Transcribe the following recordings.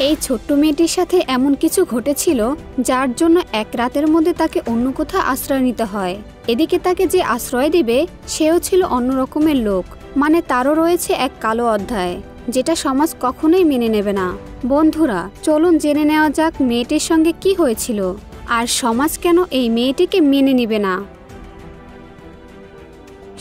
এই ছোট্ট মেয়েটির সাথে এমন কিছু ঘটেছিল যার জন্য এক রাতের মধ্যে তাকে অন্য কোথাও আশ্রয় নিতে হয়। এদিকে তাকে যে আশ্রয় দিবে সেও ছিল অন্য রকমের লোক, মানে তারও রয়েছে এক কালো অধ্যায় যেটা সমাজ কখনোই মেনে নেবে না। বন্ধুরা, চলুন জেনে নেওয়া যাক মেয়েটির সঙ্গে কি হয়েছিল আর সমাজ কেন এই মেয়েটিকে মেনে নেবে না।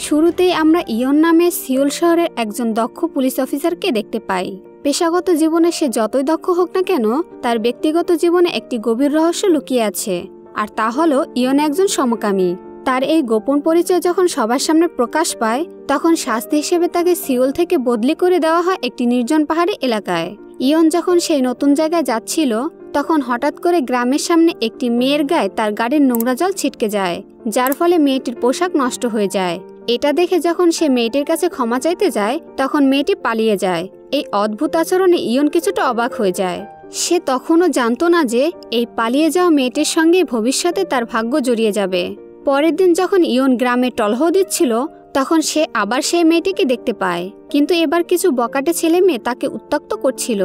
শুরুতেই আমরা ইয়ন নামে সিওল শহরের একজন দক্ষ পুলিশ অফিসারকে দেখতে পাই। পেশাগত জীবনে সে যতই দক্ষ হোক না কেন, তার ব্যক্তিগত জীবনে একটি গভীর রহস্য লুকিয়ে আছে, আর তা হলো ইয়ন একজন সমকামী। তার এই গোপন পরিচয় যখন সবার সামনে প্রকাশ পায়, তখন শাস্তি হিসেবে তাকে সিওল থেকে বদলি করে দেওয়া হয় একটি নির্জন পাহাড়ি এলাকায়। ইয়ন যখন সেই নতুন জায়গায় যাচ্ছিল, তখন হঠাৎ করে গ্রামের সামনে একটি মেয়ের গায়ে তার গাড়ির নোংরা জল ছিটকে যায়, যার ফলে মেয়েটির পোশাক নষ্ট হয়ে যায়। এটা দেখে যখন সে মেয়েটির কাছে ক্ষমা চাইতে যায়, তখন মেয়েটি পালিয়ে যায়। এই অদ্ভুত আচরণে ইয়ন কিছুটা অবাক হয়ে যায়। সে তখনও জানতো না যে এই পালিয়ে যাওয়া মেয়েটির সঙ্গে ভবিষ্যতে তার ভাগ্য জড়িয়ে যাবে। পরের দিন যখন ইয়ন গ্রামে টহল দিচ্ছিল, তখন সে আবার সেই মেয়েটিকে দেখতে পায়, কিন্তু এবার কিছু বকাটে ছেলে মেয়ে তাকে উত্ত্যক্ত করছিল।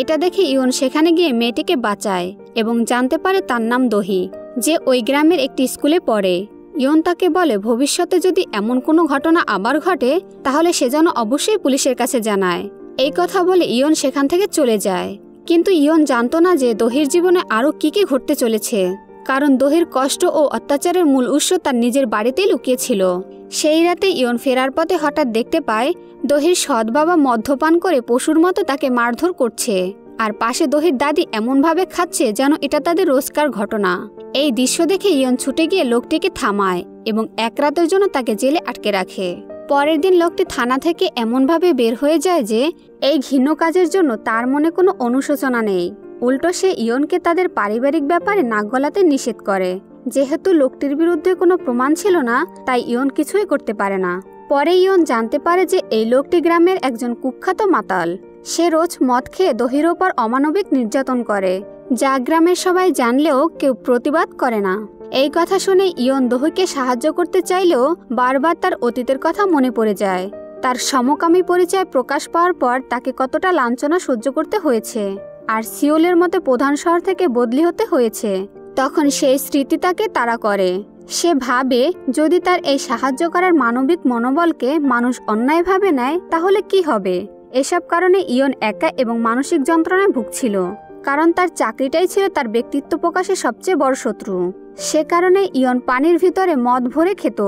এটা দেখে ইয়ন সেখানে গিয়ে মেয়েটিকে বাঁচায় এবং জানতে পারে তার নাম দহি, যে ওই গ্রামের একটি স্কুলে পড়ে। ইয়ন তাকে বলে ভবিষ্যতে যদি এমন কোনো ঘটনা আবার ঘটে, তাহলে সে যেন অবশ্যই পুলিশের কাছে জানায়। এই কথা বলে ইয়ন সেখান থেকে চলে যায়। কিন্তু ইয়ন জানতো না যে দহির জীবনে আরও কি ঘটতে চলেছে, কারণ দহির কষ্ট ও অত্যাচারের মূল উৎস তার নিজের বাড়িতেই লুকিয়েছিল। সেই রাতে ইয়ন ফেরার পথে হঠাৎ দেখতে পায় দহির সৎ বাবা মদ্যপান করে পশুর মতো তাকে মারধর করছে, আর পাশে দহির দাদি এমনভাবে খাচ্ছে যেন এটা তাদের রোজকার ঘটনা। এই দৃশ্য দেখে ইয়ন ছুটে গিয়ে লোকটিকে থামায় এবং এক রাতের জন্য তাকে জেলে আটকে রাখে। পরের দিন লোকটি থানা থেকে এমনভাবে বের হয়ে যায় যে এই ঘৃণ্য কাজের জন্য তার মনে কোনো অনুশোচনা নেই। উল্টো সে ইয়নকে তাদের পারিবারিক ব্যাপারে নাক গলাতে নিষেধ করে। যেহেতু লোকটির বিরুদ্ধে কোনো প্রমাণ ছিল না, তাই ইয়ন কিছুই করতে পারে না। পরে ইয়ন জানতে পারে যে এই লোকটি গ্রামের একজন কুখ্যাত মাতাল। সে রোজ মদ খেয়ে দহির ওপর অমানবিক নির্যাতন করে, যা গ্রামের সবাই জানলেও কেউ প্রতিবাদ করে না। এই কথা শুনে ইয়ন দহিকে সাহায্য করতে চাইলেও বারবার তার অতীতের কথা মনে পড়ে যায়। তার সমকামী পরিচয় প্রকাশ পাওয়ার পর তাকে কতটা লাঞ্ছনা সহ্য করতে হয়েছে, আর সিওলের মতো প্রধান শহর থেকে বদলি হতে হয়েছে। তখন সেই স্মৃতি তাকে তাড়া করে। সে ভাবে যদি তার এই সাহায্য করার মানবিক মনোবলকে মানুষ অন্যায়ভাবে নেয়, তাহলে কি হবে। এসব কারণে ইয়ন একা এবং মানসিক যন্ত্রণায় ভুগছিল, কারণ তার চাকরিটাই ছিল তার ব্যক্তিত্ব প্রকাশের সবচেয়ে বড় শত্রু। সে কারণে ইয়ন পানির ভিতরে মদ ভরে খেত,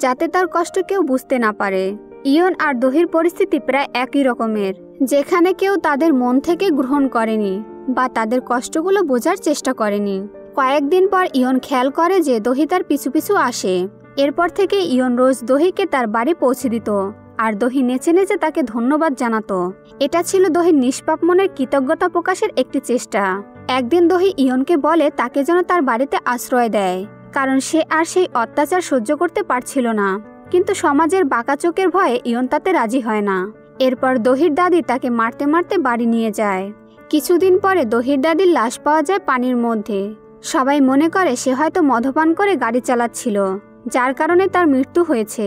যাতে তার কষ্ট কেউ বুঝতে না পারে। ইয়ন আর দহির পরিস্থিতি প্রায় একই রকমের, যেখানে কেউ তাদের মন থেকে গ্রহণ করেনি বা তাদের কষ্টগুলো বোঝার চেষ্টা করেনি। কয়েকদিন পর ইয়ন খেয়াল করে যে দহি তার পিছু পিছু আসে। এরপর থেকে ইয়ন রোজ দহিকে তার বাড়ি পৌঁছে দিত, আর দহি নেচে নেচে তাকে ধন্যবাদ জানাতো। এটা ছিল দহির নিষ্পাপ মনের কৃতজ্ঞতা প্রকাশের একটি চেষ্টা। একদিন দহি ইয়নকে বলে তাকে যেন তার বাড়িতে আশ্রয় দেয়, কারণ সে আর সেই অত্যাচার সহ্য করতে পারছিল না। কিন্তু সমাজের বাঁকা চোখের ভয়ে ইয়ন তাতে রাজি হয় না। এরপর দহির দাদি তাকে মারতে মারতে বাড়ি নিয়ে যায়। কিছুদিন পরে দহির দাদির লাশ পাওয়া যায় পানির মধ্যে। সবাই মনে করে সে হয়তো মদ্যপান করে গাড়ি চালাচ্ছিল, যার কারণে তার মৃত্যু হয়েছে।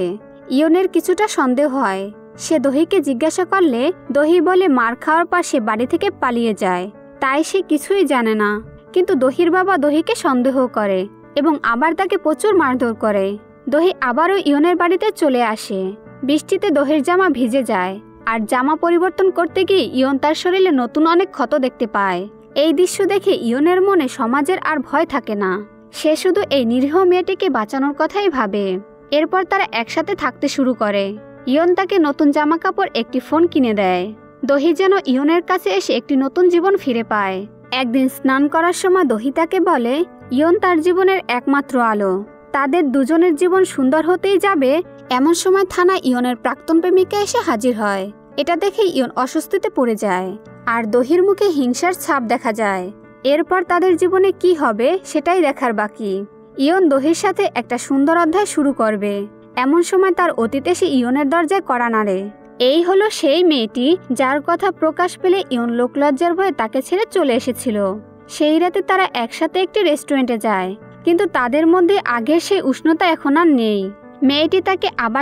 ইয়নের কিছুটা সন্দেহ হয়। সে দহিকে জিজ্ঞাসা করলে দহি বলে মার খাওয়ার পর সে বাড়ি থেকে পালিয়ে যায়, তাই সে কিছুই জানে না। কিন্তু দহির বাবা দহিকে সন্দেহ করে এবং আবার তাকে প্রচুর মারধর করে। দহি আবারও ইয়নের বাড়িতে চলে আসে। বৃষ্টিতে দহির জামা ভিজে যায়, আর জামা পরিবর্তন করতে গিয়ে ইয়ন তার শরীরে নতুন অনেক ক্ষত দেখতে পায়। এই দৃশ্য দেখে ইয়নের মনে সমাজের আর ভয় থাকে না। সে শুধু এই নিরীহ মেয়েটিকে বাঁচানোর কথাই ভাবে। এরপর তারা একসাথে থাকতে শুরু করে। ইয়ন তাকে নতুন জামা কাপড়, একটি ফোন কিনে দেয়। দহি যেন ইয়নের কাছে এসে একটি নতুন জীবন ফিরে পায়। একদিন স্নান করার সময় দহি তাকে বলে ইয়ন তার জীবনের একমাত্র আলো, তাদের দুজনের জীবন সুন্দর হতেই যাবে। এমন সময় থানায় ইয়নের প্রাক্তন প্রেমিকা এসে হাজির হয়। এটা দেখে ইয়ন অস্বস্তিতে পড়ে যায়, আর দহির মুখে হিংসার ছাপ দেখা যায়। এরপর তাদের জীবনে কি হবে সেটাই দেখার বাকি। ইয়ন দহির সাথে একটা সুন্দর অধ্যায় শুরু করবে। এমন সময় তার অতীতে এসে ইয়নের দরজায় কড়া নাড়ে। এই হলো সেই মেয়েটি যার কথা প্রকাশ পেলে ইয়ন লোকলজ্জার ভয়ে তাকে ছেড়ে চলে এসেছিল। সেই রাতে তারা একসাথে একটি রেস্টুরেন্টে যায়, কিন্তু তাদের মধ্যে আগের সেই উষ্ণতা এখন আর নেই। মেয়েটি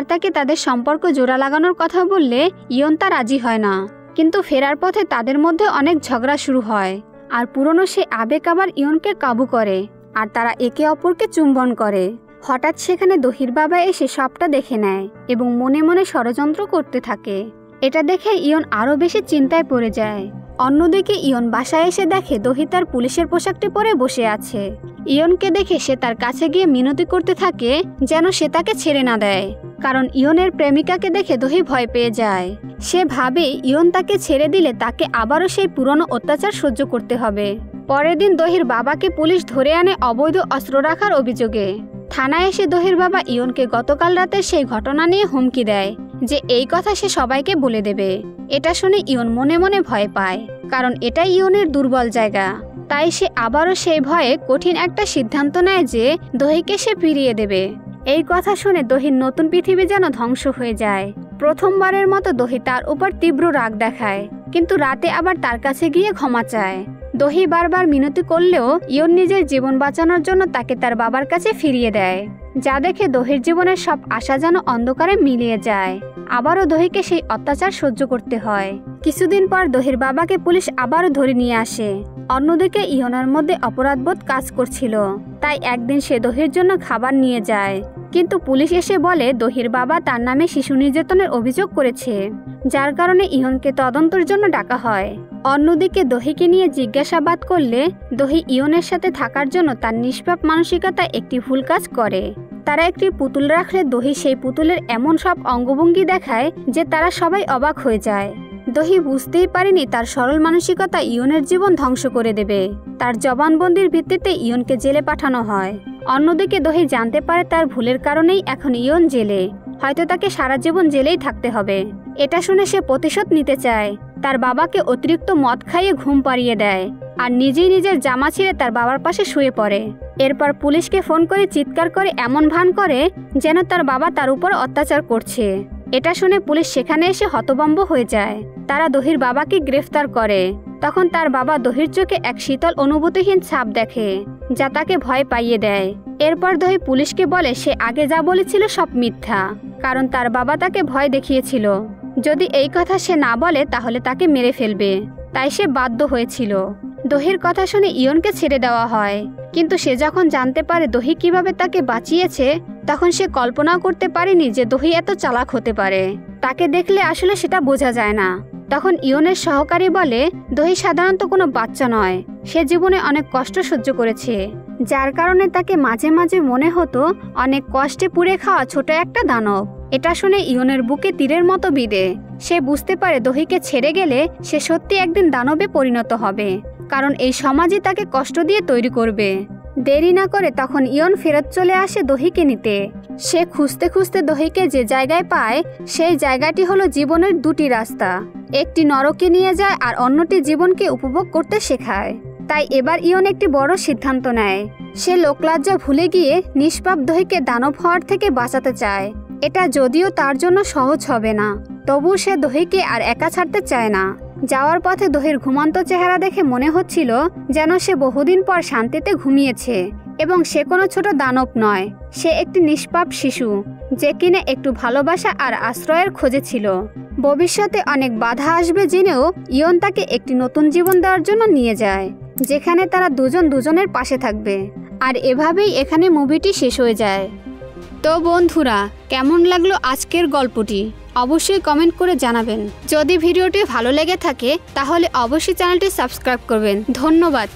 তাকে তাদের সম্পর্ক জোড়া লাগানোর কথা বললে ইয়ন তা রাজি হয় না। কিন্তু ফেরার পথে তাদের মধ্যে অনেক ঝগড়া শুরু হয় আর পুরনো সেই আবেগ আবার ইয়নকে কাবু করে আর তারা একে অপরকে চুম্বন করে। হঠাৎ সেখানে দহির বাবা এসে সবটা দেখে নেয় এবং মনে মনে ষড়যন্ত্র করতে থাকে। এটা দেখে ইয়ন আরও বেশি চিন্তায় পড়ে যায়। অন্যদিকে ইয়ন বাসায় এসে দেখে দহি তার পুলিশের পোশাকটি পরে বসে আছে। ইয়নকে দেখে সে তার কাছে গিয়ে মিনতি করতে থাকে যেন সে তাকে ছেড়ে না দেয়, কারণ ইয়নের প্রেমিকাকে দেখে দহি ভয় পেয়ে যায়। সে ভাবে ইয়ন তাকে ছেড়ে দিলে তাকে আবারও সেই পুরনো অত্যাচার সহ্য করতে হবে। পরের দিন দহির বাবাকে পুলিশ ধরে আনে অবৈধ অস্ত্র রাখার অভিযোগে। থানায় এসে দহির বাবা ইয়নকে গতকাল রাতে সেই ঘটনা নিয়ে হুমকি দেয় যে এই কথা সে সবাইকে বলে দেবে। এটা শুনে ইয়ন মনে মনে ভয় পায়, কারণ এটাই ইয়নের দুর্বল জায়গা। তাই সে আবারও সেই ভয়ে কঠিন একটা সিদ্ধান্ত নেয় যে দহিকে সে ফিরিয়ে দেবে। এই কথা শুনে দহির নতুন পৃথিবী যেন ধ্বংস হয়ে যায়। প্রথমবারের মতো দহি তার উপর তীব্র রাগ দেখায়, কিন্তু রাতে আবার তার কাছে গিয়ে ক্ষমা চায়। দহি বারবার মিনতি করলেও ইয়ন নিজের জীবন বাঁচানোর জন্য তাকে তার বাবার কাছে ফিরিয়ে দেয়, যা দেখে দহির জীবনের সব আশা যেন অন্ধকারে মিলিয়ে যায়। আবারও দহিকে সেই অত্যাচার সহ্য করতে হয়। কিছুদিন পর দহির বাবাকে পুলিশ আবারও ধরে নিয়ে আসে। অন্যদিকে ইয়নের মধ্যে অপরাধবোধ কাজ করছিল, তাই একদিন সে দহির জন্য খাবার নিয়ে যায়, কিন্তু পুলিশ এসে বলে দহির বাবা তার নামে শিশু নির্যাতনের অভিযোগ করেছে, যার কারণে ইয়নকে তদন্তের জন্য ডাকা হয়। অন্যদিকে দহিকে নিয়ে জিজ্ঞাসাবাদ করলে দহি ইয়নের সাথে থাকার জন্য তার নিষ্পাপ মানসিকতায় একটি ভুল কাজ করে। তারা একটি পুতুল রাখলে দহি সেই পুতুলের এমন সব অঙ্গভঙ্গি দেখায় যে তারা সবাই অবাক হয়ে যায়। দহি বুঝতেই পারেনি তার সরল মানসিকতা ইয়নের জীবন ধ্বংস করে দেবে। তার জবানবন্দির ভিত্তিতে ইয়নকে জেলে পাঠানো হয়। অন্যদিকে দহি জানতে পারে তার ভুলের কারণেই এখন ইয়ন জেলে, হয়তো তাকে সারা জীবন জেলেই থাকতে হবে। এটা শুনে সে প্রতিশোধ নিতে চায়। তার বাবাকে অতিরিক্ত মদ খাইয়ে ঘুম পাড়িয়ে দেয় আর নিজেই নিজের জামা ছিঁড়ে তার বাবার পাশে শুয়ে পড়ে। এরপর পুলিশকে ফোন করে চিৎকার করে এমন ভান করে যেন তার বাবা তার উপর অত্যাচার করছে। এটা শুনে পুলিশ সেখানে এসে হতভম্ব হয়ে যায়। তারা দহির বাবাকে গ্রেফতার করে। তখন তার বাবা দহির চোখে এক শীতল অনুভূতিহীন ছাপ দেখে, যা তাকে ভয় পাইয়ে দেয়। এরপর দহি পুলিশকে বলে সে আগে যা বলেছিল সব মিথ্যা, কারণ তার বাবা তাকে ভয় দেখিয়েছিল। যদি এই কথা সে না বলে তাহলে তাকে মেরে ফেলবে, তাই সে বাধ্য হয়েছিল। দহির কথা শুনে ইয়নকে ছেড়ে দেওয়া হয়, কিন্তু সে যখন জানতে পারে দহি কিভাবে তাকে বাঁচিয়েছে, তখন সে কল্পনাও করতে পারেনি যে দহি এত চালাক হতে পারে। তাকে দেখলে আসলে সেটা বোঝা যায় না। তখন ইয়নের সহকারী বলে দহি সাধারণত কোনো বাচ্চা নয়, সে জীবনে অনেক কষ্ট সহ্য করেছে, যার কারণে তাকে মাঝে মাঝে মনে হতো অনেক কষ্টে পুড়ে খাওয়া ছোট একটা দানব। এটা শুনে ইয়নের বুকে তীরের মতো বিঁধে। সে বুঝতে পারে দহিকে ছেড়ে গেলে সে সত্যি একদিন দানবে পরিণত হবে, কারণ এই সমাজই তাকে কষ্ট দিয়ে তৈরি করবে। দেরি না করে তখন ইয়ন ফেরত চলে আসে দহিকে নিতে। সে খুঁজতে খুঁজতে দহিকে যে জায়গায় পায়, সেই জায়গাটি হলো জীবনের দুটি রাস্তা, একটি নরকে নিয়ে যায় আর অন্যটি জীবনকে উপভোগ করতে শেখায়। তাই এবার ইয়ন একটি বড় সিদ্ধান্ত নেয়। সে লোকলজ্জা ভুলে গিয়ে নিষ্পাপ দহিকে দানব হওয়ার থেকে বাঁচাতে চায়। এটা যদিও তার জন্য সহজ হবে না, তবু সে দহিকে আর একা ছাড়তে চায় না। যাওয়ার পথে দহির ঘুমন্ত চেহারা দেখে মনে হচ্ছিল যেন সে বহুদিন পর শান্তিতে ঘুমিয়েছে এবং সে কোনো ছোট দানব নয়, সে একটি নিষ্পাপ শিশু যে কিনা একটু ভালোবাসা আর আশ্রয়ের খোঁজে ছিল। ভবিষ্যতে অনেক বাধা আসবে জেনেও ইয়ন তাকে একটি নতুন জীবন দেওয়ার জন্য নিয়ে যায়, যেখানে তারা দুজন দুজনের পাশে থাকবে। আর এভাবেই এখানে মুভিটি শেষ হয়ে যায়। তো বন্ধুরা, কেমন লাগলো আজকের গল্পটি অবশ্যই কমেন্ট করে জানাবেন। যদি ভিডিওটি ভালো লেগে থাকে তাহলে অবশ্যই চ্যানেলটি সাবস্ক্রাইব করবেন। ধন্যবাদ।